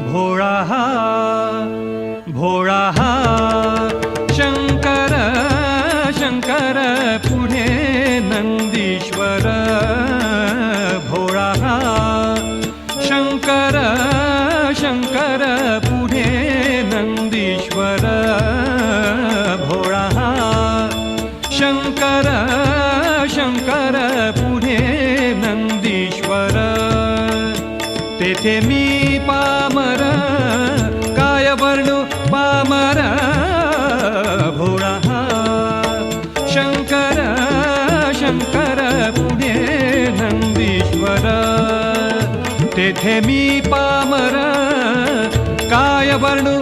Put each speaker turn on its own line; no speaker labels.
भोळा भोळा शंकर शंकर पुढे नंदीश्वर भोळा शंकर शंकर पुढे नंदीश्वर भोळा शंकर शंकर पुढे नंदीश्वर तेथे मी पामर काय वर्णू पामर भोळा शंकर शंकर पुढे नंदीश्वर तेथे मी पामर काय वर्णू